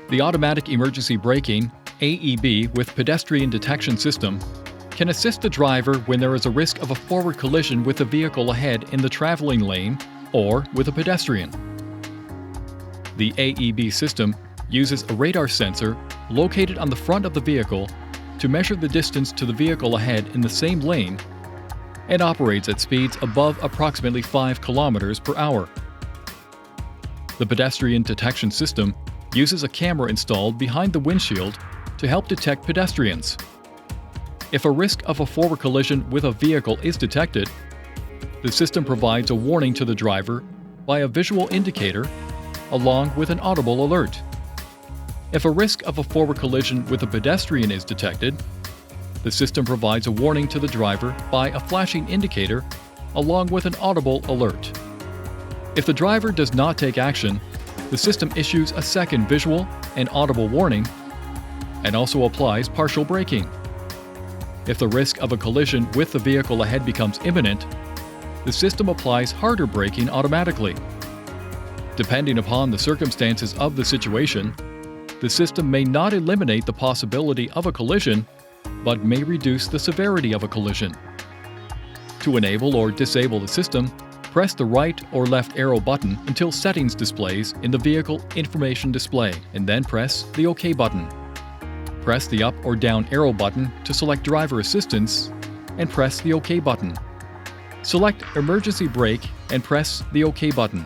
The automatic emergency braking AEB with pedestrian detection system can assist the driver when there is a risk of a forward collision with a vehicle ahead in the traveling lane or with a pedestrian. The AEB system uses a radar sensor located on the front of the vehicle to measure the distance to the vehicle ahead in the same lane and operates at speeds above approximately 5 km per hour. The pedestrian detection system uses a camera installed behind the windshield to help detect pedestrians. If a risk of a forward collision with a vehicle is detected, the system provides a warning to the driver by a visual indicator along with an audible alert. If a risk of a forward collision with a pedestrian is detected, the system provides a warning to the driver by a flashing indicator along with an audible alert. If the driver does not take action, the system issues a second visual and audible warning and also applies partial braking. If the risk of a collision with the vehicle ahead becomes imminent, the system applies harder braking automatically. Depending upon the circumstances of the situation, the system may not eliminate the possibility of a collision, but may reduce the severity of a collision. To enable or disable the system, press the right or left arrow button until Settings displays in the vehicle information display, and then press the OK button. Press the up or down arrow button to select driver assistance, and press the OK button. Select emergency brake and press the OK button.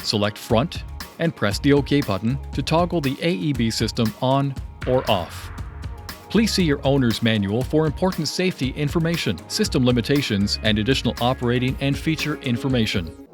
Select front and press the OK button to toggle the AEB system on or off. Please see your owner's manual for important safety information, system limitations, and additional operating and feature information.